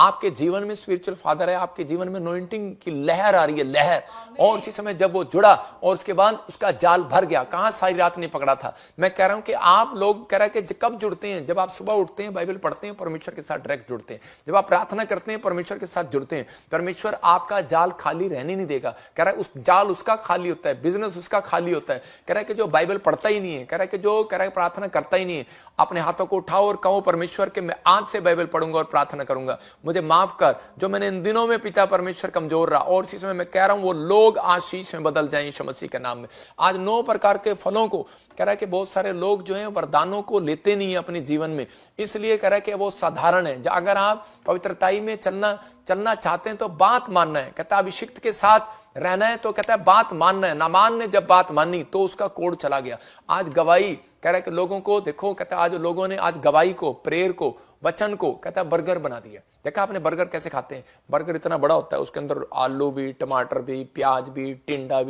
आपके जीवन में स्पिरिचुअल फादर है, आपके जीवन में अनॉइंटिंग की लहर आ रही है, लहर। और उसी समय जब वो जुड़ा और उसके बाद उसका जाल भर गया, कहां सारी रात नहीं पकड़ा था। मैं कह रहा हूं कि आप लोग कह रहा है कि कब जुड़ते हैं, जब आप सुबह उठते हैं, बाइबल पढ़ते हैं, परमेश्वर के साथ डायरेक्ट जुड़ते हैं, जब आप प्रार्थना करते हैं, परमेश्वर के साथ जुड़ते हैं, परमेश्वर आपका जाल खाली रहने नहीं देगा। कह रहा है उस जाल उसका खाली होता है, बिजनेस उसका खाली होता है। कह रहा है कि जो बाइबल पढ़ता ही नहीं है, कह रहा है कि जो कह रहा है प्रार्थना करता ही नहीं है, अपने हाथों को उठाओ और कहो परमेश्वर के मैं आज से बाइबल पढ़ूंगा और प्रार्थना करूंगा, मुझे माफ कर जो मैंने इन दिनों में पिता परमेश्वर कमजोर रहा। और इसी समय मैं कह रहा हूं वो लोग आशीष में बदल जाएं यीशु मसीह के नाम में। आज 9 प्रकार के फलों को कह रहा है कि बहुत सारे लोग जो हैं वरदानों को लेते नहीं है अपने जीवन में, इसलिए कह रहा है कि वो साधारण है। अगर आप पवित्रताई में चलना चाहते हैं तो बात मानना है। कहता है अभिषिक्त के साथ रहना है तो कहता है बात मानना है। नामान ने जब बात मानी तो उसका कोड चला गया। आज गवाही कह रहा है कि लोगों को देखो, कहता है आज लोगों ने आज गवाही को, प्रेयर को, वचन को कहता है बर्गर बना दिया। देखा आपने बर्गर कैसे खाते हैं? बर्गर इतना बड़ा होता है, उसके अंदर आलू भी, टमाटर भी, प्याज भी, टिंडा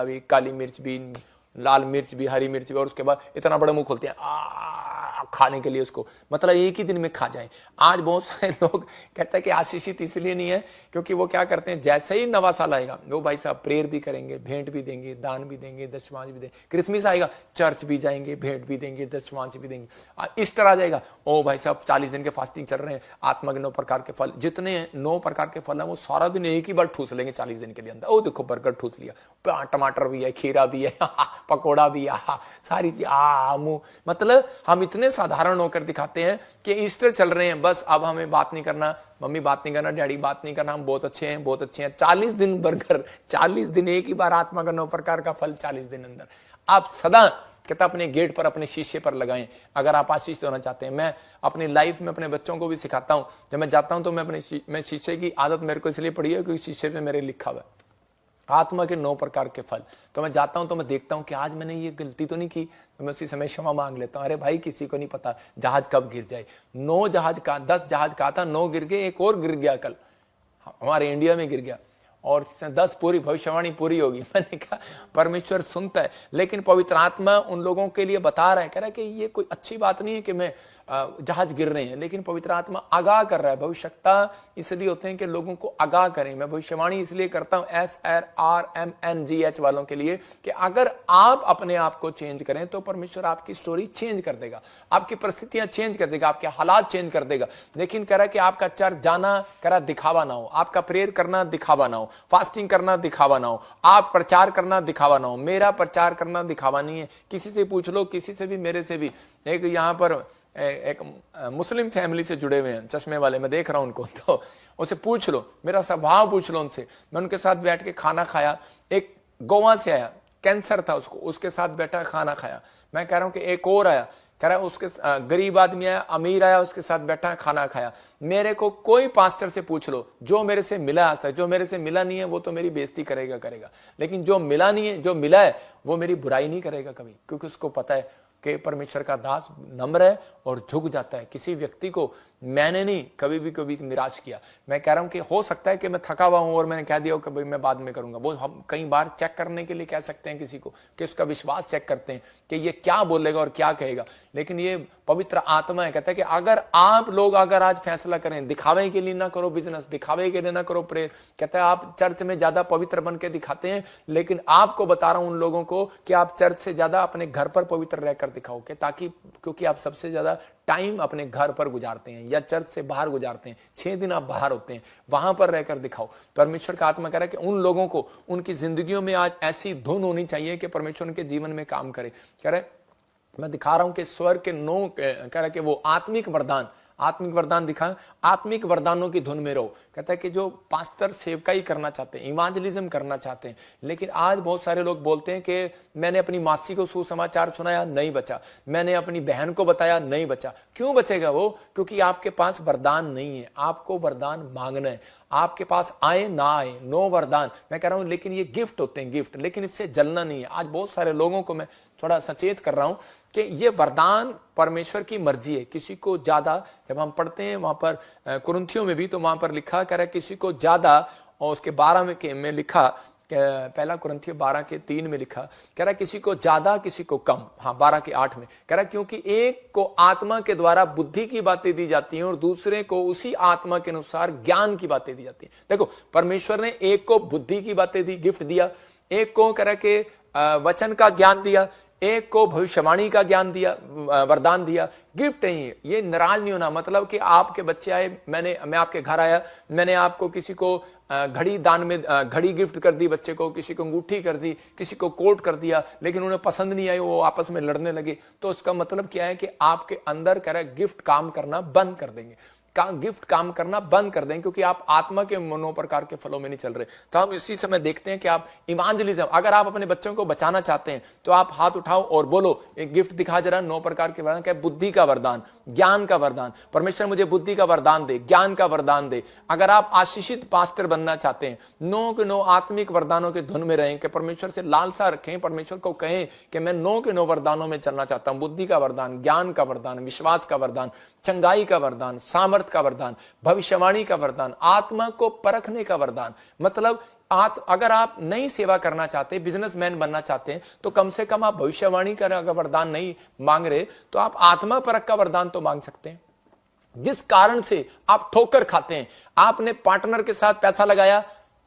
भी, काली मिर्च भी, लाल मिर्च भी, हरी मिर्च भी, और उसके बाद इतना बड़ा मुंह खोलते हैं खाने के लिए उसको, मतलब एक ही दिन में खा जाए। आज बहुत सारे लोग कहते हैं कि आशीषित इसलिए नहीं है क्योंकि वो क्या करते हैं, जैसे ही नवा साल आएगा वो भाई साहब प्रेयर भी करेंगे, भेंट भी देंगे, दान भी देंगे, दशमांश भी देंगे। क्रिसमस आएगा, चर्च भी जाएंगे, भेंट भी देंगे, दशमांश भी देंगे। ईस्टर आ जाएगा, ओ भाई साहब 40 दिन के फास्टिंग चल रहे हैं, आत्मा के 9 प्रकार के फल, जितने 9 प्रकार के फल हैं वो सारा दिन एक ही बार ठूस लेंगे 40 दिन के लिए अंदर। ओ देखो बर्गर ठूस लिया, टमाटर भी है, खीरा भी है, पकौड़ा भी है, सारी चीज मुंह। मतलब हम इतने साधारण होकर दिखाते हैं कि ईस्टर चल रहे हैं, बस अब हमें बात नहीं करना, मम्मी बात नहीं करना, डैडी बात नहीं करना, हम बहुत अच्छे हैं, बहुत अच्छे हैं। 40 दिन बर्गर, 40 दिन एक ही बार आत्मा का 9 प्रकार का फल 40 दिन अंदर। आप सदा कहता अपने गेट पर, अपने शीशे पर लगाएं अगर आप आशीष होना चाहते हैं। मैं अपनी लाइफ में अपने बच्चों को भी सिखाता हूं, जब मैं जाता हूं तो मैं शीशे की आदत मेरे को इसलिए पड़ी है क्योंकि शीशे पे मेरे लिखा हुआ है आत्मा के 9 प्रकार के फल। तो मैं जाता हूं तो मैं देखता हूं कि आज मैंने ये गलती तो नहीं की, तो मैं उसी समय क्षमा मांग लेता हूं। अरे भाई किसी को नहीं पता जहाज कब गिर जाए। 9 जहाज का, 10 जहाज का था, 9 गिर गए, एक और गिर गया कल हमारे इंडिया में गिर गया, और 10 पूरी भविष्यवाणी पूरी होगी। मैंने कहा परमेश्वर सुनता है, लेकिन पवित्र आत्मा उन लोगों के लिए बता रहा है, कह रहा है कि ये कोई अच्छी बात नहीं है कि मैं जहाज गिर रहे हैं, लेकिन पवित्र आत्मा आगाह कर रहा है। भविष्यता इसलिए होते हैं कि लोगों को आगाह करें। मैं भविष्यवाणी इसलिए करता हूं SRMNGH वालों के लिए कि अगर आप अपने आप को चेंज करें तो परमेश्वर आपकी स्टोरी चेंज कर देगा, आपकी परिस्थितियां चेंज कर देगा, आपके हालात चेंज कर देगा। लेकिन कह रहा है कि आपका चर्च जाना कह रहा दिखावा ना हो, आपका प्रेयर करना दिखावा ना हो, फास्टिंग करना दिखावा ना हो, आप प्रचार करना दिखावा ना हो। मेरा प्रचार करना दिखावा नहीं है। किसी से पूछ लो, किसी से भी, मेरे से भी। एक यहाँ पर एक मुस्लिम फैमिली से जुड़े हुए हैं, चश्मे वाले, मैं देख रहा हूं उनको, तो उसे पूछ लो, मेरा स्वभाव पूछ लो उनसे। मैं उनके साथ बैठ के खाना खाया, एक गोवा से आया, कैंसर था उसको, उसके साथ बैठा खाना खाया। मैं कह रहा हूं कि एक और आया, कह रहा है उसके गरीब आदमी आया, अमीर आया, उसके साथ बैठा खाना खाया। मेरे को कोई पास्टर से पूछ लो, जो मेरे से मिला आज तक, जो मेरे से मिला नहीं है वो तो मेरी बेइज्जती करेगा, लेकिन जो मिला नहीं है, जो मिला है वो मेरी बुराई नहीं करेगा कभी, क्योंकि उसको पता है कि परमेश्वर का दास नम्र है और झुक जाता है। किसी व्यक्ति को मैंने नहीं कभी निराश किया। मैं कह रहा हूं कि हो सकता है कि मैं थका हुआ हूं और मैंने कह दिया कि भाई मैं बाद में करूंगा, वो हम कई बार चेक करने के लिए कह सकते हैं किसी को, कि उसका विश्वास चेक करते हैं कि ये क्या बोलेगा और क्या कहेगा। लेकिन ये पवित्र आत्मा है, कहता है कि अगर आप लोग अगर आज फैसला करें, दिखावे के लिए ना करो बिजनेस, दिखावे के लिए ना करो प्रेयर। कहता है आप चर्च में ज्यादा पवित्र बन के दिखाते हैं, लेकिन आपको बता रहा हूं उन लोगों को कि आप चर्च से ज्यादा अपने घर पर पवित्र रहकर दिखाओ, ताकि क्योंकि आप सबसे ज्यादा टाइम अपने घर पर गुजारते हैं या चर्च से बाहर गुजारते हैं। 6 दिन आप बाहर होते हैं, वहां पर रहकर दिखाओ। परमेश्वर का आत्मा कह रहा है कि उन लोगों को उनकी जिंदगियों में आज ऐसी धुन होनी चाहिए कि परमेश्वर उनके जीवन में काम करे। कह रहे मैं दिखा रहा हूं कि स्वर्ग के 9 कह रहा है कि वो आत्मिक वरदान दिखा, आत्मिक वरदानों की धुन में रहो। कहता है कि जो पास्टर सेवकाई करना चाहते हैं, इवांजलिज्म करना चाहते हैं, लेकिन आज बहुत सारे लोग बोलते हैं कि मैंने अपनी मासी को सुसमाचार सुनाया, नहीं बचा, मैंने अपनी बहन को बताया, नहीं बचा। क्यों बचेगा वो? क्योंकि आपके पास वरदान नहीं है। आपको वरदान मांगना है, आपके पास आए ना आए, 9 वरदान मैं कह रहा हूं, लेकिन ये गिफ्ट होते हैं, गिफ्ट, लेकिन इससे जलना नहीं है। आज बहुत सारे लोगों को मैं थोड़ा सचेत कर रहा हूं कि ये वरदान परमेश्वर की मर्जी है। किसी को ज्यादा, जब हम पढ़ते हैं वहां पर कुरिन्थियों में भी, तो वहां पर लिखा कर किसी को ज्यादा, और उसके 12 में लिखा पहला कुरिन्थियों 12:3 में लिखा, कह रहा किसी को ज्यादा किसी को कम। हाँ 12:8 में कह रहा क्योंकि एक को आत्मा के द्वारा बुद्धि की बातें दी जाती हैं और दूसरे को उसी आत्मा के अनुसार ज्ञान की बातें दी जाती हैं। देखो परमेश्वर ने एक को बुद्धि की बातें दी, गिफ्ट दिया, एक को कह रहा कि वचन का ज्ञान दिया, एक को भविष्यवाणी का ज्ञान दिया, वरदान दिया। गिफ्ट नहीं है, ये नाराज नहीं होना। मतलब कि आपके बच्चे आए, मैं आपके घर आया, मैंने आपको किसी को घड़ी दान में घड़ी गिफ्ट कर दी बच्चे को, किसी को अंगूठी कर दी, किसी को कोट कर दिया, लेकिन उन्हें पसंद नहीं आई, वो आपस में लड़ने लगे। तो उसका मतलब क्या है कि आपके अंदर कह रहा है गिफ्ट काम करना बंद कर देंगे, गिफ्ट काम करना बंद कर दें, क्योंकि आप आत्मा के मनो प्रकार के फलों में नहीं चल रहे। तो हम इसी समय देखते हैं कि आप इवांजलिज्म, अगर आप अपने बच्चों को बचाना चाहते हैं तो आप हाथ उठाओ और बोलो, एक गिफ्ट दिखा जरा 9 प्रकार के वरदान, क्या बुद्धि का वरदान, ज्ञान का वरदान। परमेश्वर मुझे बुद्धि का वरदान दे, ज्ञान का वरदान दे। अगर आप आशीषित पास्टर बनना चाहते हैं, 9 के 9 आत्मिक वरदानों के धुन में रहें, कि परमेश्वर से लालसा रखें, परमेश्वर को कहें कि मैं 9 के 9 वरदानों में चलना चाहता हूं। बुद्धि का वरदान, ज्ञान का वरदान, विश्वास का वरदान, चंगाई का वरदान, सामर्थ का वरदान, भविष्यवाणी का वरदान, आत्मा को परखने का वरदान। मतलब अगर आप नई सेवा करना चाहते हैं, बिजनेसमैन बनना चाहते हैं, तो कम से कम आप भविष्यवाणी का अगर वरदान नहीं मांग रहे तो आप आत्मा परख का वरदान तो मांग सकते हैं। जिस कारण से आप ठोकर खाते हैं, आपने पार्टनर के साथ पैसा लगाया,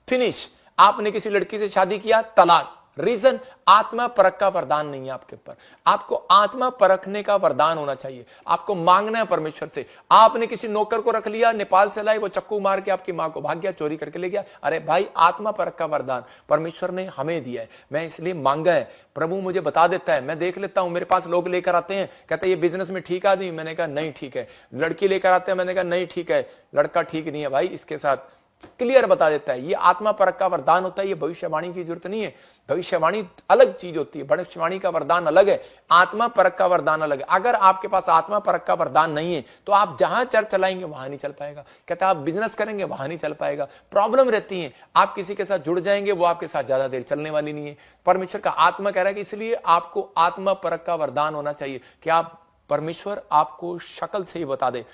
फिनिश, आपने किसी लड़की से शादी किया, तलाक। रीजन, आत्मा परख का वरदान नहीं है आपके ऊपर। आपको आत्मा परखने का वरदान होना चाहिए, आपको मांगना है परमेश्वर से। आपने किसी नौकर को रख लिया, नेपाल से लाई, वो चक्कू मार के आपकी मां को भाग गया, चोरी करके ले गया। अरे भाई, आत्मा परख का वरदान परमेश्वर ने हमें दिया है, मैं इसलिए मांगा है। प्रभु मुझे बता देता है, मैं देख लेता हूं। मेरे पास लोग लेकर आते हैं, कहते हैं ये बिजनेस में ठीक आदमी, मैंने कहा नहीं ठीक है। लड़की लेकर आते हैं, मैंने कहा नहीं ठीक है, लड़का ठीक नहीं है। भाई इसके साथ क्लियर बता देता है। ये आत्मा परख का वरदान होता है, ये भविष्यवाणी की जरूरत नहीं है। भविष्यवाणी अलग चीज होती है, भविष्यवाणी का वरदान अलग है, आत्मा परख का वरदान अलग है। अगर आपके पास आत्मा परख का वरदान नहीं है तो आप जहां चर्च चलाएंगे वहां नहीं चल पाएगा। कहता आप बिजनेस करेंगे वहां नहीं चल पाएगा। प्रॉब्लम रहती है, आप किसी के साथ जुड़ जाएंगे, वो आपके साथ ज्यादा देर चलने वाली नहीं है। परमेश्वर का आत्मा कह रहा है कि इसलिए आपको आत्मा परख का वरदान होना चाहिए कि आप, परमेश्वर आपको शक्ल से ही बता दे,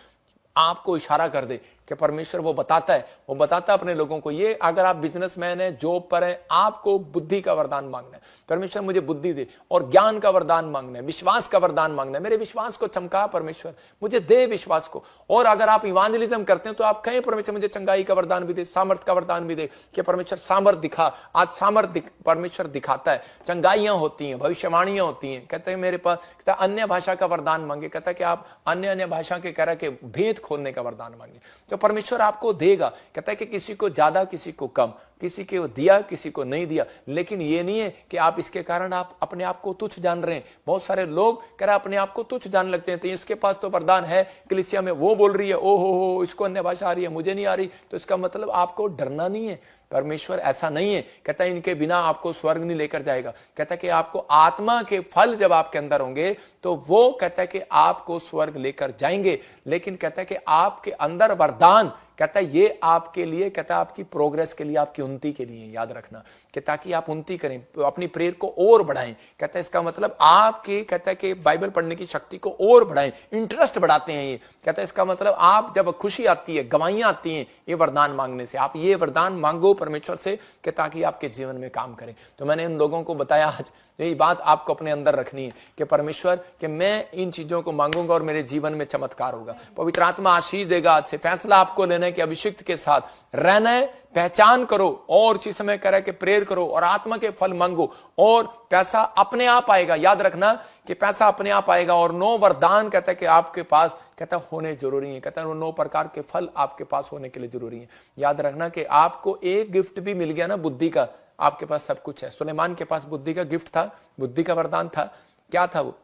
आपको इशारा कर दे कि परमेश्वर वो बताता है, वो बताता है अपने लोगों को। ये अगर आप बिजनेसमैन है, जॉब पर है, आपको बुद्धि का वरदान मांगना है, परमेश्वर मुझे बुद्धि दे, और ज्ञान का वरदान मांगना है, विश्वास का वरदान मांगना है, मेरे विश्वास को चमका परमेश्वर, मुझे दे विश्वास को। और अगर आप इवांजलिज्म करते हैं तो आप कहें परमेश्वर मुझे चंगाई का वरदान भी दे, सामर्थ का वरदान भी दे, कि परमेश्वर सामर्थ दिखा। आज सामर्थ परमेश्वर दिखाता है, चंगाइयां होती हैं, भविष्यवाणियां होती हैं। कहते हैं मेरे पास, कहता अन्य भाषा का वरदान मांगे, कहता कि आप अन्य भाषा के कह रहा के भेद खोलने का वरदान मांगे, तो परमेश्वर आपको देगा। कहता है कि किसी को ज्यादा किसी को कम, किसी को दिया किसी को नहीं दिया। लेकिन ये नहीं है कि आप इसके कारण आप अपने आप को तुच्छ जान रहे हैं। बहुत सारे लोग कह रहे अपने आप को तुच्छ जान लगते हैं, तो इसके पास तो वरदान है, कलीसिया में वो बोल रही है, ओ हो इसको अन्य भाषा आ रही है, मुझे नहीं आ रही, तो इसका मतलब आपको डरना नहीं है। परमेश्वर ऐसा नहीं है, कहता है इनके बिना आपको स्वर्ग नहीं लेकर जाएगा। कहता है कि आपको आत्मा के फल जब आपके अंदर होंगे तो वो कहता है कि आपको स्वर्ग लेकर जाएंगे। लेकिन कहता है कि आपके अंदर वरदान, कहता है ये आपके लिए, कहता है आपकी प्रोग्रेस के लिए, आपकी उन्नति के लिए, याद रखना, कि ताकि आप उन्नति करें, अपनी प्रेयर को और बढ़ाएं। कहता है इसका मतलब आपके, कहता है कि बाइबल पढ़ने की शक्ति को और बढ़ाएं, इंटरेस्ट बढ़ाते हैं ये। कहता है इसका मतलब आप जब खुशी आती है, गवाहियां आती हैं ये वरदान मांगने से, आप ये वरदान मांगो परमेश्वर से कि ताकि आपके जीवन में काम करें। तो मैंने उन लोगों को बताया आज, यही बात आपको अपने अंदर रखनी है कि परमेश्वर कि मैं इन चीजों को मांगूंगा और मेरे जीवन में चमत्कार होगा। पवित्र आत्मा आशीष देगा। आज से फैसला आपको लेना है कि अभिषिक्त के साथ रहना है, पहचान करो और इसी समय कह रहा है कि प्रेयर करो और आत्मा के फल मांगो और पैसा अपने आप आएगा। याद रखना कि पैसा अपने आप आएगा। और 9 वरदान कहता है कि आपके पास, कहता होने जरूरी है, कहता है वो 9 प्रकार के फल आपके पास होने के लिए जरूरी है। याद रखना कि आपको एक गिफ्ट भी मिल गया ना बुद्धि का, आपके पास सब कुछ है। सुलेमान के पास बुद्धि का गिफ्ट था, बुद्धि का वरदान था। क्या था वो?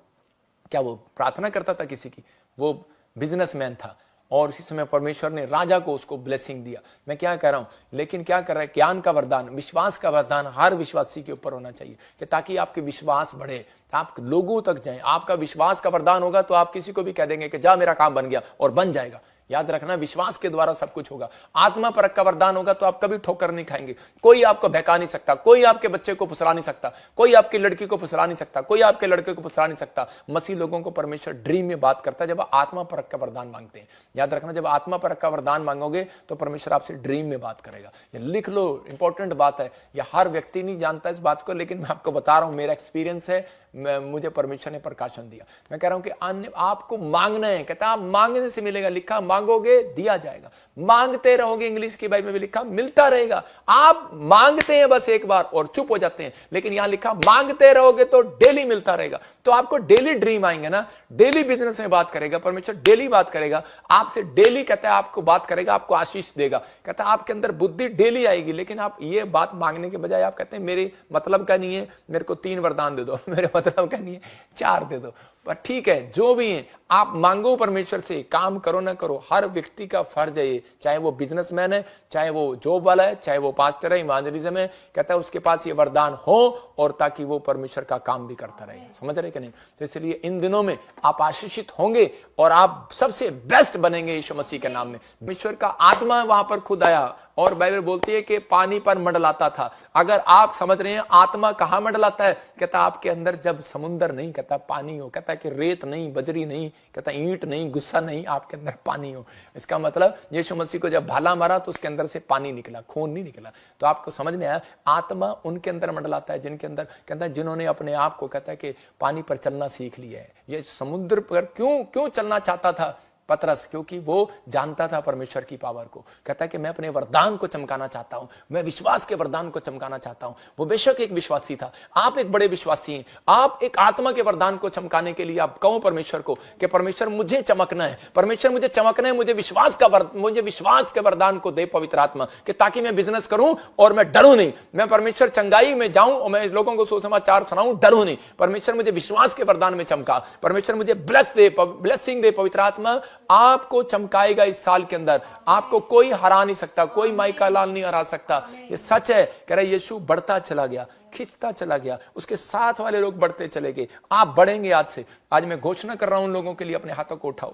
क्या वो प्रार्थना करता था किसी की? वो बिजनेसमैन था और इसी समय परमेश्वर ने राजा को उसको ब्लेसिंग दिया। मैं क्या कह रहा हूं, लेकिन क्या कर रहा है, ज्ञान का वरदान, विश्वास का वरदान हर विश्वासी के ऊपर होना चाहिए कि ताकि आपके विश्वास बढ़े, आप लोगों तक जाएं। आपका विश्वास का वरदान होगा तो आप किसी को भी कह देंगे कि जा मेरा काम बन गया, और बन जाएगा। याद रखना, विश्वास के द्वारा सब कुछ होगा। आत्मा परख का वरदान होगा तो आप कभी ठोकर नहीं खाएंगे। कोई आपको बहका नहीं सकता, कोई आपके बच्चे को फुसला नहीं सकता, कोई आपकी लड़की को फुसला नहीं सकता, कोई आपके लड़के को फुसला नहीं सकता। मसीह लोगों को परमेश्वर ड्रीम में बात करता है जब आत्मा परख का वरदान मांगते हैं। याद रखना, जब आत्मा परख का वरदान मांगोगे तो परमेश्वर आपसे ड्रीम में बात करेगा। ये लिख लो, इंपॉर्टेंट बात है। ये हर व्यक्ति नहीं जानता इस बात को, लेकिन मैं आपको बता रहा हूं, मेरा एक्सपीरियंस है, मुझे परमेश्वर ने प्रकाशन दिया। मैं कह रहा हूं कि अन्य आपको मांगना है, कहता आप मांगने से मिलेगा, लिखा मांगोगे दिया जाएगा, मांगते रहोगे, इंग्लिश की बाइबल में लिखा मिलता रहेगा। आप मांगते हैं बस एक बार और चुप हो जाते हैं, लेकिन यहां लिखा मांगते रहोगे तो डेली मिलता रहेगा। तो आपको डेली ड्रीम आएंगे ना, डेली बिजनेस में बात करेगा परमेश्वर, डेली बात करेगा आपसे, डेली कहता है आपको बात करेगा, आपको आशीष देगा। कहता है आपके अंदर बुद्धि डेली आएगी, लेकिन आप ये बात मांगने के बजाय आप कहते हैं मेरे मतलब का नहीं है, मेरे को 3 वरदान दे दो, मेरे मतलब का नहीं है 4 दे दो। पर ठीक है, जो भी है आप मांगो परमेश्वर से, काम करो ना करो, हर व्यक्ति का फर्ज है ये, चाहे वो बिजनेसमैन है, चाहे वो जॉब वाला है, चाहे वो पास्टर है, इवांजलिज्म है, कहता है उसके पास ये वरदान हो, और ताकि वो परमेश्वर का काम भी करता रहे। समझ रहे कि नहीं? तो इसलिए इन दिनों में आप आशीषित होंगे और आप सबसे बेस्ट बनेंगे यीशु मसीह के नाम में। परमेश्वर का आत्मा वहां पर खुद आया, और बाइबल बोलती है कि पानी पर मंडलाता था। अगर आप समझ रहे हैं आत्मा कहां मंडलाता है, कहता आपके अंदर जब समुंदर नहीं, कहता पानी हो, कहता कि रेत नहीं, बजरी नहीं, कहता ईंट नहीं, गुस्सा नहीं, आपके अंदर पानी हो। इसका मतलब यीशु मसीह को जब भाला मारा तो उसके अंदर से पानी निकला, खून नहीं निकला। तो आपको समझ में आया, आत्मा उनके अंदर मंडलाता है जिनके अंदर, कहता है जिन्होंने अपने आप को, कहता है कि पानी पर चलना सीख लिया है। ये समुद्र पर क्यों चलना चाहता था पतरस? क्योंकि वो जानता था परमेश्वर की पावर को। कहता है कि मैं अपने वरदान को चमकाना चाहता हूं, मैं विश्वास के वरदान को चमकाना चाहता हूं। वो बेशक एक विश्वासी था, आप एक बड़े विश्वासी हैं, आप एक आत्मा के वरदान को चमकाने के लिए आप कहो परमेश्वर को कि परमेश्वर मुझे चमकना है, परमेश्वर मुझे चमकना है, मुझे विश्वास के वरदान को दे पवित्र आत्मा, कि ताकि मैं बिजनेस करूं और मैं डरूं नहीं, मैं परमेश्वर चंगाई में जाऊं और मैं लोगों को सुसमाचार सुनाऊं, डरूं नहीं। परमेश्वर मुझे विश्वास के वरदान में चमका, परमेश्वर मुझे ब्लेसिंग दे पवित्र आत्मा, आपको चमकाएगा इस साल के अंदर। आपको कोई हरा नहीं सकता, कोई माइका लाल नहीं हरा सकता। ये सच है। कह रहा यीशु बढ़ता चला गया, खिंचता चला गया, उसके साथ वाले लोग बढ़ते चले गए। आप बढ़ेंगे आज से। आज मैं घोषणा कर रहा हूं उन लोगों के लिए, अपने हाथों को उठाओ,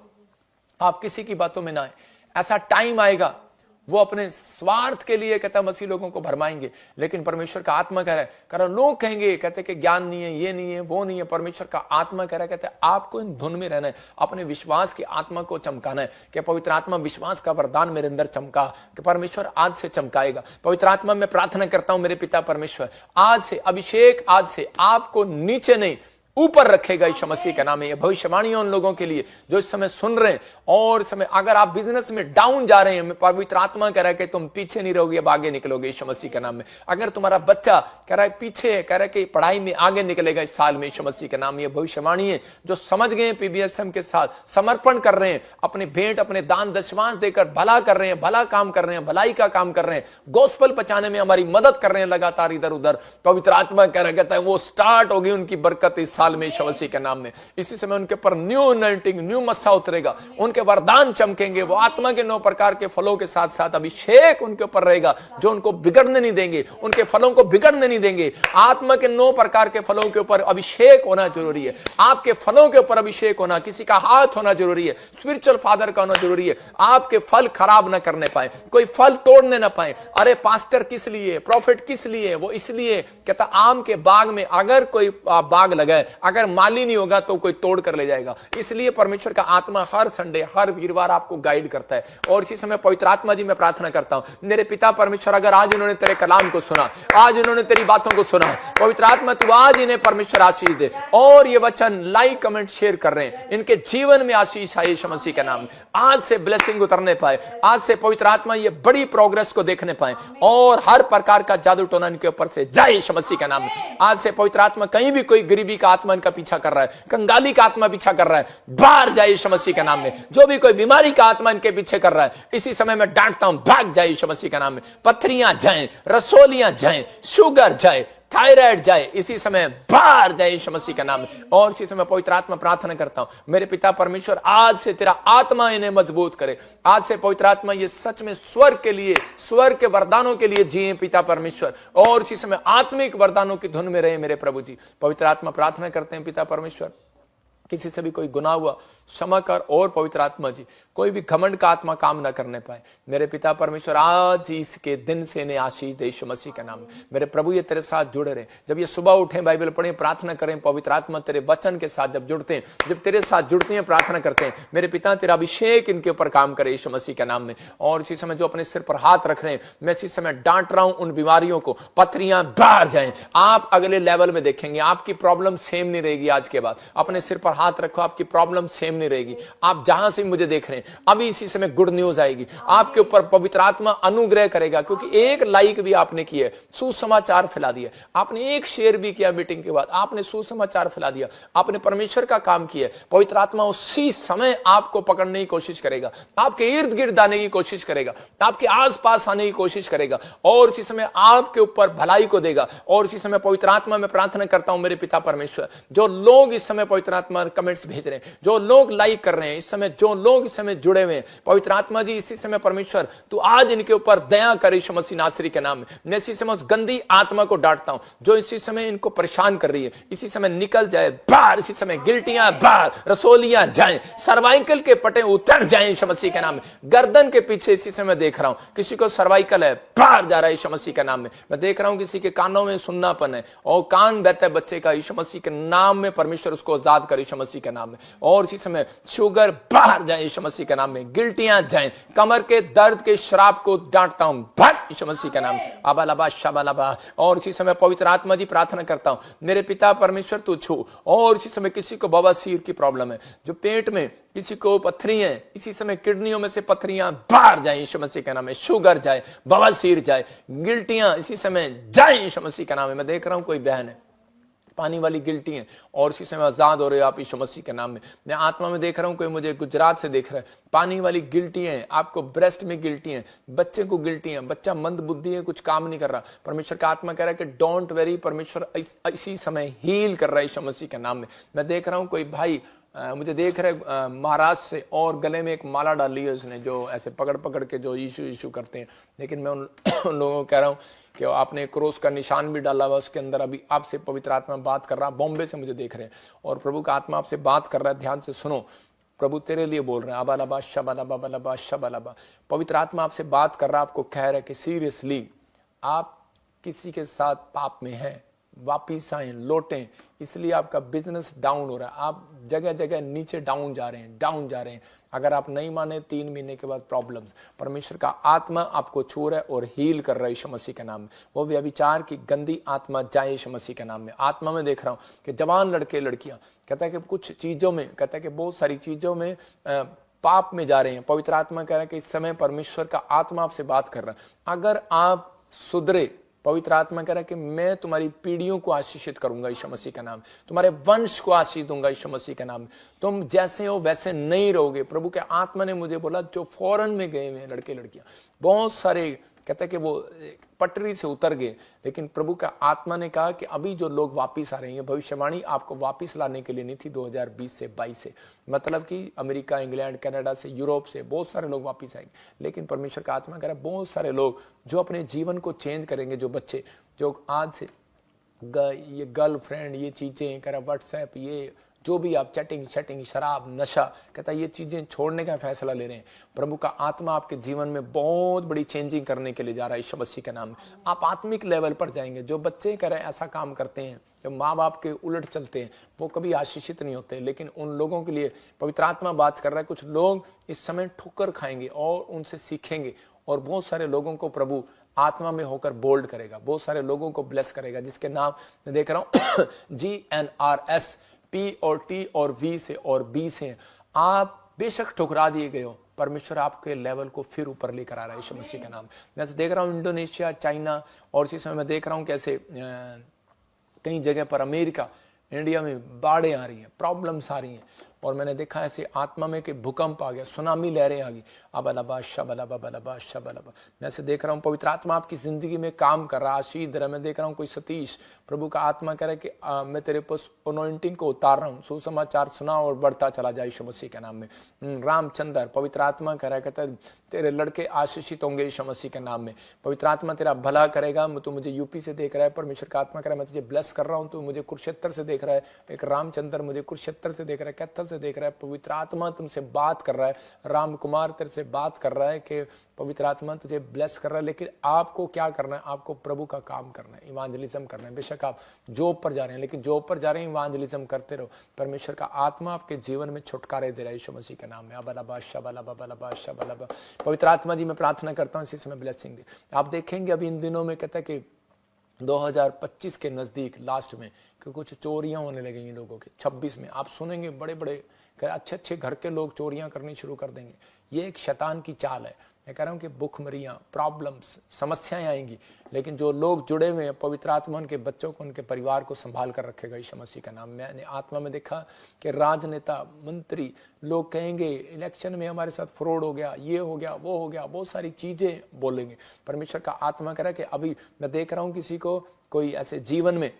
आप किसी की बातों में ना आए। ऐसा टाइम आएगा वो अपने स्वार्थ के लिए, कहता मसीह लोगों को भरमाएंगे, लेकिन परमेश्वर का आत्मा कह रहा है, लोग कहेंगे, कहते कि ज्ञान नहीं है, ये नहीं है, वो नहीं है। परमेश्वर का आत्मा कह रहा है, कहते हैं आपको इन धुन में रहना है, अपने विश्वास की आत्मा को चमकाना है। कि पवित्र आत्मा विश्वास का वरदान मेरे अंदर चमका, कि परमेश्वर आज से चमकाएगा। पवित्र आत्मा मैं प्रार्थना करता हूं मेरे पिता परमेश्वर, आज से अभिषेक, आज से आपको नीचे नहीं ऊपर रखेगा यीशु मसीह के नाम में। ये भविष्यवाणी उन लोगों के लिए जो इस समय सुन रहे हैं, और इस समय अगर आप बिजनेस में डाउन जा रहे हैं, पवित्र आत्मा कह रहा है कि तुम पीछे नहीं रहोगे, अब आगे निकलोगे यीशु मसीह के नाम में। अगर तुम्हारा बच्चा कह रहा है पीछे है, कह रहा है कि पढ़ाई में आगे निकलेगा इस साल में यीशु मसीह के नाम में। ये भविष्यवाणी है जो समझ गए, पीबीएसएम के साथ समर्पण कर रहे हैं, अपने भेंट, अपने दान दशमांश देकर भला कर रहे हैं, भला काम कर रहे हैं, भलाई का काम कर रहे हैं, गोस्पल पहुंचाने में हमारी मदद कर रहे हैं लगातार इधर उधर। पवित्र आत्मा कह रहा कहता है वो स्टार्ट होगी उनकी बरकत इस साल में यीशु मसीह के नाम में। इसी समय उनके पर न्यू अनॉइंटिंग, न्यू मस्सा उतरेगा, उनके वरदान चमकेंगे। वो आत्मा के 9 प्रकार के फलों के साथ साथ अभिषेक उनके ऊपर रहेगा जो उनको बिगड़ने नहीं देंगे, उनके फलों को बिगड़ने नहीं देंगे। आत्मा के 9 प्रकार के फलों के ऊपर अभिषेक होना जरूरी है। आपके फलों के ऊपर अभिषेक होना, किसी का हाथ होना जरूरी है, स्पिरिचुअल फादर का होना जरूरी है। आपके फल खराब ना करने पाए, कोई फल तोड़ने ना पाए। अरे पास्टर किस लिए, प्रॉफिट किस लिए? वो इसलिए कहता आम के बाग में अगर कोई बाग लगाए, अगर माली नहीं होगा तो कोई तोड़ कर ले जाएगा। इसलिए परमेश्वर का आत्मा हर संडे, हर वीरवार आपको गाइड करता है। और इसी समय पवित्र आत्मा जी मैं प्रार्थना करता हूं मेरे पिता परमेश्वर, अगर आज इन्होंने तेरे कलाम को सुना, आज इन्होंने तेरी बातों को सुना, पवित्र आत्मा तू आज इन्हें परमेश्वर आशीष दे। और ये वचन लाइक कमेंट शेयर कर रहे हैं, इनके जीवन में आशीष आए यीशु मसीह के नाम। आज से ब्लेसिंग उतरने पाए, आज से पवित्र आत्मा ये बड़ी प्रोग्रेस को देखने पाए, और हर प्रकार का जादू टोना इनके ऊपर से जाए यीशु मसीह के नाम। आज से पवित्र आत्मा कहीं भी कोई गरीबी का आत्मा इनका पीछा कर रहा है, कंगाली का आत्मा पीछा कर रहा है, बाहर जाए यीशु मसीह के नाम में। जो भी कोई बीमारी का आत्मा इनके पीछे कर रहा है, इसी समय मैं डांटता हूं, भाग जाए यीशु मसीह के नाम में। पथरियां जाएं, रसोलियां जाएं, शुगर जाए, थायराइड जाए, इसी समय बाहर जाए यीशु मसीह के नाम में। और इसी समय पवित्र आत्मा प्रार्थना करता हूं मेरे पिता परमेश्वर, आज से तेरा आत्मा इन्हें मजबूत करे। आज से पवित्र आत्मा ये सच में स्वर्ग के लिए, स्वर्ग के वरदानों के लिए जिए पिता परमेश्वर, और इसी समय आत्मिक वरदानों की धुन में रहे मेरे प्रभु जी। पवित्र आत्मा प्रार्थना करते हैं पिता परमेश्वर, किसी से भी कोई गुनाह हुआ, क्षमा कर, और पवित्र आत्मा जी कोई भी घमंड का आत्मा काम ना करने पाए। मेरे पिता परमेश्वर आज ही इसके दिन से इन्हें आशीष दे यीशु मसीह के नाम में। मेरे प्रभु ये तेरे साथ जुड़े रहे, जब ये सुबह उठें, बाइबल पढ़ें, प्रार्थना करें, पवित्र आत्मा तेरे वचन के साथ जब जुड़ते हैं, जब तेरे साथ जुड़ते हैं, प्रार्थना करते हैं, मेरे पिता तेरा अभिषेक इनके ऊपर काम करे यीशु मसीह के नाम में। और इसी समय जो अपने सिर पर हाथ रख रहे हैं, मैं इसी समय डांट रहा हूं उन बीमारियों को, पथरियां बाहर जाएं। आप अगले लेवल में देखेंगे, आपकी प्रॉब्लम सेम नहीं रहेगी। आज के बाद अपने सिर पर हाथ रखो, आपकी प्रॉब्लम सेम नहीं रहेगी। आप जहां से मुझे देख रहे हैं, अभी इसी समय गुड न्यूज आएगी आपके ऊपर, पवित्र आत्मा अनुग्रह करेगा, क्योंकि एक लाइक भी आपने किया, सुसमाचार फैला दिया, आपने एक शेयर भी किया मीटिंग के बाद, आपने सुसमाचार फैला दिया, आपने परमेश्वर का काम किया। पवित्र आत्मा उसी समय आपको पकड़ने की कोशिश करेगा, आपके इर्द गिर्द आने की कोशिश करेगा, आपके आसपास आने की कोशिश करेगा, और इसी समय आपके ऊपर भलाई को देगा। और इसी समय पवित्र आत्मा में प्रार्थना करता हूं मेरे पिता परमेश्वर, जो लोग इस समय पवित्र आत्मा कमेंट्स भेज रहे हैं, जो लोग लाइक कर रहे हैं इस समय, जो लोग इस समय जुड़े हुए हैं, पवित्र आत्मा जी इसी समय परमेश्वर तू आज इनके ऊपर दया कर यीशु मसीह नासरी के नाम में। मैं इसी समय उस गंदी आत्मा को डांटता हूं जो इसी समय इनको परेशान कर रही है, इसी समय निकल जाए बाहर। इसी समय गिल्टियां बाहर, रसोलियां जाएं, सर्वाइकल के पटे उतर जाएं यीशु मसीह के नाम में। गर्दन के पीछे इसी समय देख रहा हूं किसी को सर्वाइकल है, बाहर जा रहा है यीशु मसीह के नाम में। मैं देख रहा हूं किसी के कानों में सुन्नापन है और कान बहता है बच्चे का, यीशु मसीह के नाम में परमेश्वर उसको आजाद करे यीशु मसीह के नाम में। और इसी समय शुगर बाहर जाए यीशु मसीह के नाम में, गिल्टियां जाएं, कमर के दर्द के श्राप को डांटता हूं भाग यीशु मसीह के नाम में। अबालबा शबालबा। और इसी समय पवित्र आत्मा जी प्रार्थना करता हूं मेरे पिता परमेश्वर तू छू। और इसी समय किसी को बवासीर की प्रॉब्लम है, जो पेट में किसी को पत्थरी है, इसी समय किडनियों में से पत्थरियां बाहर जाए यीशु मसीह के नाम में। शुगर जाए, बवासीर जाए, गिल्टियां इसी समय जाए यीशु मसीह के नाम में। मैं देख रहा हूं कोई बहन है पानी वाली गिल्टी है और इसी समय आजाद हो रहे हो आप यीशु मसीह के नाम में। मैं आत्मा में देख रहा हूं कोई मुझे गुजरात से देख रहा है, पानी वाली गिल्टी है, आपको ब्रेस्ट में गिल्टी है, बच्चे को गिल्टी है, बच्चा मंद बुद्धि है, कुछ काम नहीं कर रहा। परमेश्वर का आत्मा कह रहा है कि डोंट वेरी, परमेश्वर इसी समय हील कर रहा है यीशु मसीह के नाम में। मैं देख रहा हूं कोई भाई मुझे देख रहे महाराष्ट्र से, और गले में एक माला डाली है उसने, जो ऐसे पकड़ पकड़ के जो यीशु यीशु करते हैं। लेकिन मैं उन लोगों को कह रहा हूं कि आपने क्रॉस का निशान भी डाला हुआ उसके अंदर। अभी आपसे पवित्र आत्मा बात कर रहा, बॉम्बे से मुझे देख रहे हैं, और प्रभु का आत्मा आपसे बात कर रहा है, ध्यान से सुनो। प्रभु तेरे लिए बोल रहे हैं, अबालबा शबालबा बलबा शबालबा। पवित्र आत्मा आपसे बात कर रहा है, आपको कह रहा है कि सीरियसली आप किसी के साथ पाप में हैं, वापिस आए, लौटें, इसलिए आपका बिजनेस डाउन हो रहा है, आप जगह जगह नीचे डाउन जा रहे हैं, डाउन जा रहे हैं। अगर आप नहीं माने 3 महीने के बाद प्रॉब्लम्स, परमेश्वर का आत्मा आपको छू रहा है और हील कर रहा है यीशु मसीह के नाम में। वो व्यभिचार की गंदी आत्मा जाए यीशु मसीह के नाम में। आत्मा में देख रहा हूँ कि जवान लड़के लड़कियां, कहता है कि कुछ चीजों में, कहता है कि बहुत सारी चीजों में पाप में जा रहे हैं। पवित्र आत्मा कह रहा है कि इस समय परमेश्वर का आत्मा आपसे बात कर रहा है, अगर आप सुधरे, पवित्र आत्मा कह रहा है कि मैं तुम्हारी पीढ़ियों को आशीषित करूंगा यीशु मसीह का नाम, तुम्हारे वंश को आशीष दूंगा यीशु मसीह का नाम। तुम जैसे हो वैसे नहीं रहोगे। प्रभु के आत्मा ने मुझे बोला जो फॉरेन में गए हुए लड़के लड़कियां, बहुत सारे कहते हैं कि वो पटरी से उतर गए, लेकिन प्रभु का आत्मा ने कहा कि अभी जो लोग वापिस आ रहे हैं, भविष्यवाणी आपको वापिस लाने के लिए नहीं थी 2020 से 22 से, मतलब कि अमेरिका, इंग्लैंड, कनाडा से, यूरोप से बहुत सारे लोग वापिस आएंगे। लेकिन परमेश्वर का आत्मा कह रहा है बहुत सारे लोग जो अपने जीवन को चेंज करेंगे, जो बच्चे जो आज से ये गर्लफ्रेंड, ये चीजें कह रहा, व्हाट्सएप, ये जो भी आप चैटिंग शैटिंग, शराब, नशा, कहता है ये चीजें छोड़ने का फैसला ले रहे हैं। प्रभु का आत्मा आपके जीवन में बहुत बड़ी चेंजिंग करने के लिए जा रहा है यीशु मसीह के नाम में। आप आत्मिक लेवल पर जाएंगे। जो बच्चे कह रहे हैं ऐसा काम करते हैं, जो माँ बाप के उलट चलते हैं, वो कभी आशीषित नहीं होते। लेकिन उन लोगों के लिए पवित्र आत्मा बात कर रहा है, कुछ लोग इस समय ठोकर खाएंगे और उनसे सीखेंगे, और बहुत सारे लोगों को प्रभु आत्मा में होकर बोल्ड करेगा, बहुत सारे लोगों को ब्लेस करेगा, जिसके नाम मैं देख रहा हूँ GNRS, P और T और V से और B से। आप बेशक ठुकरा दिए गए हो, परमेश्वर आपके लेवल को फिर ऊपर लेकर आ रहा है यीशु मसीह का नाम। मैं देख रहा हूँ इंडोनेशिया, चाइना, और इसी समय मैं देख रहा हूँ कैसे कई जगह पर अमेरिका, इंडिया में बाढ़ें आ रही हैं, प्रॉब्लम्स आ रही हैं। और मैंने देखा ऐसे आत्मा में कि भूकंप आ गया, सुनामी लहरें आ गई। अबलबा शबलबा बलबा शबलबा। मैं ऐसे देख रहा हूँ पवित्र आत्मा आपकी जिंदगी में काम कर रहा है, आशीष दे रहा है। मैं देख रहा हूँ कोई सतीश, प्रभु का आत्मा कह रहा है कि मैं तेरे पास अनॉइंटिंग को उतार रहा हूँ, सुसमाचार सुना और बढ़ता चला जाए यीशु मसीह के नाम में। रामचंद्र, पवित्र आत्मा कह रहा है, कहता है तेरे लड़के आशीषित होंगे यीशु मसीह के नाम में। पवित्र आत्मा तेरा भला करेगा। तू मुझे यूपी से देख रहा है, परमेश्वर का आत्मा कह रहा है मैं तुझे ब्लेस कर रहा हूँ। तू मुझे कुरुक्षेत्र से देख रहा है, एक रामचंद्र मुझे कुरुक्षेत्र से देख रहा है, कैथल से देख रहा है, पवित्र आत्मा तुमसे बात कर रहा है, राम कुमार तेरे से बात कर रहा है कि पवित्र आत्मा तुझे ब्लेस कर रहा है, लेकिन आपको क्या करना है? आपको प्रभु का काम करना है, इवांजलिज्म करना है। बेशक आप जॉब पर जा रहे हैं, लेकिन जॉब पर जा रहे हैं, इवांजलिज्म करते रहो। परमेश्वर का आत्मा आपके जीवन में छुटकारे दे रहा है यीशु मसीह के नाम में। अबलबा शबलबा बलबा शबलबा। पवित्र आत्मा जी मैं प्रार्थना करता हूँ इसी समय ब्लेसिंग दे। आप देखेंगे अभी इन दिनों में कहता है कि 2025 के नज़दीक लास्ट में कि कुछ चोरियां होने लगेंगी लोगों के। 26 में आप सुनेंगे बड़े बड़े अच्छे अच्छे घर के लोग चोरियां करनी शुरू कर देंगे। ये एक शैतान की चाल है। मैं कह रहा हूँ कि भुखमरियाँ, प्रॉब्लम्स, समस्याएं आएंगी, लेकिन जो लोग जुड़े हुए हैं पवित्र आत्मा उनके बच्चों को, उनके परिवार को संभाल कर रखेगा यीशु मसीह का नाम। मैंने आत्मा में देखा कि राजनेता, मंत्री लोग कहेंगे इलेक्शन में हमारे साथ फ्रॉड हो गया, ये हो गया, वो हो गया, बहुत सारी चीज़ें बोलेंगे। परमेश्वर का आत्मा कह रहा है कि अभी मैं देख रहा हूँ किसी को कोई ऐसे जीवन में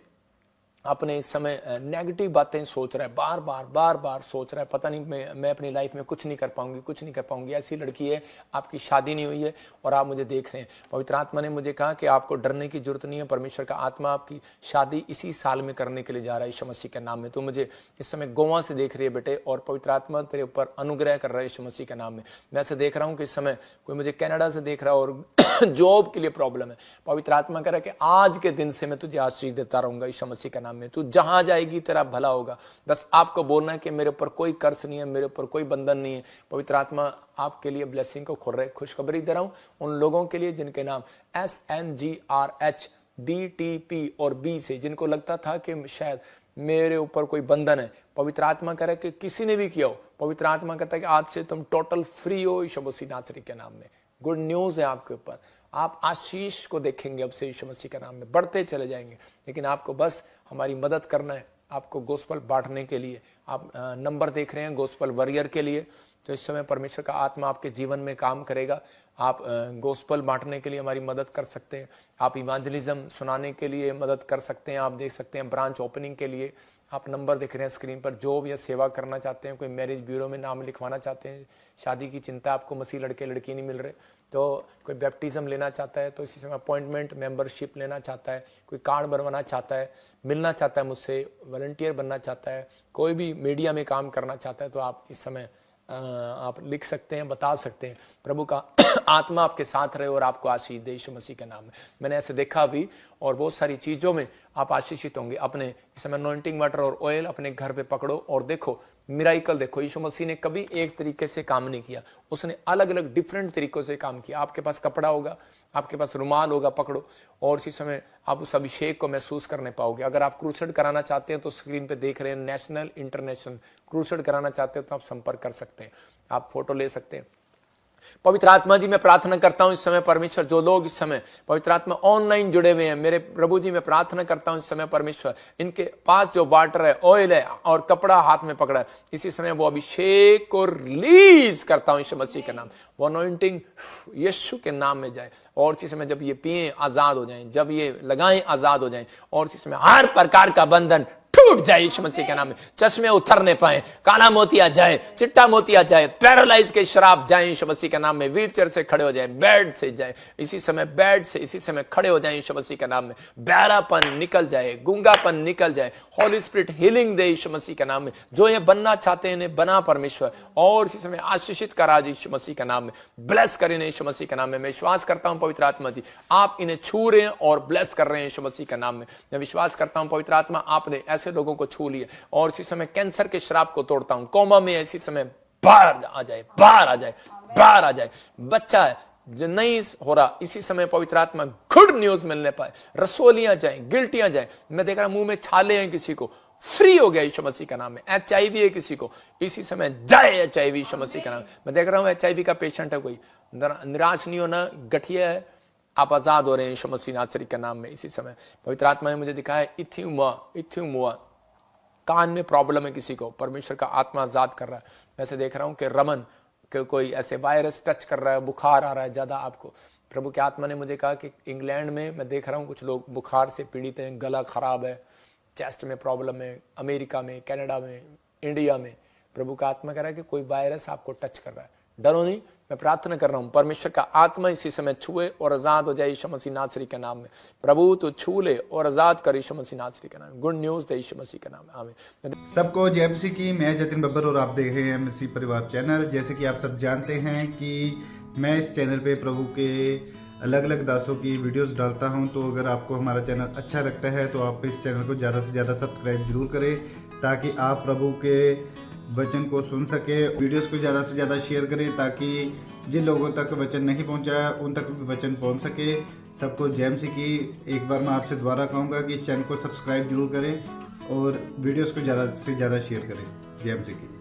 अपने इस समय नेगेटिव बातें सोच रहा है, बार बार सोच रहा है, पता नहीं मैं अपनी लाइफ में कुछ नहीं कर पाऊंगी। ऐसी लड़की है, आपकी शादी नहीं हुई है और आप मुझे देख रहे हैं। पवित्र आत्मा ने मुझे कहा कि आपको डरने की जरूरत नहीं है। परमेश्वर का आत्मा आपकी शादी इसी साल में करने के लिए जा रहा है यीशु मसीह के नाम में। तो मुझे इस समय गोवा से देख रही है बेटे, और पवित्र आत्मा तेरे ऊपर अनुग्रह कर रहा है यीशु मसीह के नाम में। मैं ऐसे देख रहा हूँ कि इस समय कोई मुझे कनाडा से देख रहा है और जॉब के लिए प्रॉब्लम है। पवित्र आत्मा कह रहा है कि आज के दिन से मैं तुझे आशीष देता रहूंगा यीशु मसीह के नाम में। तू जहां जाएगी तेरा भला होगा। बस आपको बोलना है कि मेरे ऊपर कोई कर्ज नहीं है, मेरे ऊपर कोई बंधन नहीं है। पवित्र आत्मा आपके लिए ब्लेसिंग को खोल रहे। खुशखबरी दे रहा हूं उन लोगों के लिए जिनके नाम SNGRH BTP और B से, जिनको लगता था कि शायद मेरे ऊपर कोई बंधन है। पवित्र आत्मा कह रहा है कि किसी ने भी किया हो, पवित्र आत्मा कहता है कि आज से तुम टोटल फ्री हो यीशु मसीह नासरी के नाम में। गुड न्यूज है आपके ऊपर। आप आशीष को देखेंगे अब से यीशु मसीह के नाम में, बढ़ते चले जाएंगे। लेकिन आपको बस हमारी मदद करना है, आपको गोस्पल बांटने के लिए। आप नंबर देख रहे हैं गोस्पल वॉरियर के लिए। तो इस समय परमेश्वर का आत्मा आपके जीवन में काम करेगा। आप गोस्पल बांटने के लिए हमारी मदद कर सकते हैं। आप इवांजलिज्म सुनाने के लिए मदद कर सकते हैं। आप देख सकते हैं ब्रांच ओपनिंग के लिए आप नंबर देख रहे हैं स्क्रीन पर। जॉब या सेवा करना चाहते हैं, कोई मैरिज ब्यूरो में नाम लिखवाना चाहते हैं, शादी की चिंता, आपको मसीह लड़के लड़की नहीं मिल रहे, तो कोई बैप्टिज्म लेना चाहता है, तो इसी समय अपॉइंटमेंट मेंबरशिप लेना चाहता है, कोई कार्ड बनवाना चाहता है, मिलना चाहता है मुझसे, वॉलंटियर बनना चाहता है, कोई भी मीडिया में काम करना चाहता है, तो आप इस समय आप लिख सकते हैं, बता सकते हैं। प्रभु का आत्मा आपके साथ रहे और आपको आशीष दे यीशु मसीह के नाम में। मैंने ऐसे देखा भी, और बहुत सारी चीज़ों में आप आशीषित होंगे। अपने इस समय अनॉइंटिंग वाटर और ऑयल अपने घर पे पकड़ो और देखो मिराइकल देखो। यीशु मसीह ने कभी एक तरीके से काम नहीं किया, उसने अलग अलग डिफरेंट तरीकों से काम किया। आपके पास कपड़ा होगा, आपके पास रुमाल होगा, पकड़ो और इसी समय आप उस अभिषेक को महसूस करने पाओगे। अगर आप क्रूसेड कराना चाहते हैं तो स्क्रीन पे देख रहे हैं नेशनल इंटरनेशनल क्रूसेड कराना चाहते हो तो आप संपर्क कर सकते हैं, आप फोटो ले सकते हैं। पवित्र आत्मा जी मैं प्रार्थना करता हूं इस समय परमेश्वर, जो लोग इस समय पवित्र आत्मा ऑनलाइन जुड़े हुए हैं, मेरे प्रभु जी मैं प्रार्थना करता हूं इस समय परमेश्वर, इनके पास जो वाटर है, ऑयल है और कपड़ा हाथ में पकड़ा है, इसी समय वो अभिषेक को रिलीज करता हूं यीशु मसीह के नाम। वो अनॉइंटिंग यीशु के नाम में जाए और इसी समय जब ये पिए आजाद हो जाएं, जब ये लगाएं आजाद हो जाएं और इसी समय हर प्रकार का बंधन टूट जाए यीशु मसीह के नाम में। चश्मे उतरने पाए, काला मोतिया जाए, चिट्टा मोतिया जाए, पैरालाइज के शराब जाए यीशु मसीह के नाम में। व्हीलचेयर से खड़े हो जाए, बेड से जाए इसी समय, बेड से इसी समय खड़े हो जाए यीशु मसीह के नाम में। बहरापन निकल जाए, गूंगापन निकल जाए, होली स्पिरिट हीलिंग दे यीशु मसीह के नाम में। जो ये बनना चाहते हैं इन्हें बना परमेश्वर, और इसी समय आशीषित करा यीशु मसीह के नाम में, ब्लेस करें यीशु मसीह के नाम में। मैं विश्वास करता हूं पवित्र आत्मा जी आप इन्हें छू रहे हैं और ब्लेस कर रहे हैं यीशु मसीह के नाम में। मैं विश्वास करता हूं पवित्र आत्मा आपने ऐसे लोगों को छू लिया और इसी समय कैंसर के श्राप को तोड़ता हूं। कोमा में इसी समय बाहर आ जाए, बाहर आ जाए, बाहर आ जाए। बच्चा है जो नहीं हो रहा, इसी समय पवित्र आत्मा गुड न्यूज मिलने पाए, रसोलियां जाए, गिल्टियां जाए। मैं देख रहा मुंह में छाले हैं किसी को, फ्री हो गया यीशु मसीह का नाम में। HIV है किसी को, इसी समय जाए HIV यीशु मसीह का नाम। मैं देख रहा हूं HIV का पेशेंट है कोई, निराश नहीं होना, गठिया है, आप आजाद हो रहे हैं यीशु मसीह नासरी के नाम में। इसी समय पवित्र आत्मा ने मुझे दिखाया इथ्यूमुआ, कान में प्रॉब्लम है किसी को, परमेश्वर का आत्मा आजाद कर रहा है। वैसे देख रहा हूं कि रमन के कोई ऐसे वायरस टच कर रहा है, बुखार आ रहा है ज्यादा आपको। प्रभु के आत्मा ने मुझे कहा कि इंग्लैंड में मैं देख रहा हूं कुछ लोग बुखार से पीड़ित हैं, गला खराब है, चेस्ट में प्रॉब्लम है, अमेरिका में, कनाडा में, इंडिया में। प्रभु का आत्मा कह रहा है कि कोई वायरस आपको टच कर रहा है। डरो नहीं। मैं प्रार्थना कर रहा हूं परमेश्वर का आत्मा इसी समय छुए और आजाद हो जाए यीशु मसीह नासरी के नाम में। प्रभु तो छू ले और आजाद कर यीशु मसीह नासरी के नाम में। गुड न्यूज दे यीशु मसीह के नाम में, आमीन। सबको जय मसीह की। मैं जतिन बब्बर और आप देख रहे हैं मसीह परिवार चैनल। जैसे कि आप सब जानते हैं कि मैं इस चैनल पे प्रभु के अलग अलग दासों की वीडियोस डालता हूं, तो अगर आपको हमारा चैनल अच्छा लगता है तो आप इस चैनल को ज़्यादा से ज़्यादा सब्सक्राइब जरूर करें, ताकि आप प्रभु के वचन को सुन सके। वीडियोस को ज़्यादा से ज़्यादा शेयर करें, ताकि जिन लोगों तक वचन नहीं पहुंचा उन तक भी वचन पहुंच सके। सबको जय मसीह की। एक बार मैं आपसे दोबारा कहूँगा कि इस चैनल को सब्सक्राइब जरूर करें और वीडियोस को ज़्यादा से ज़्यादा शेयर करें। जय मसीह की।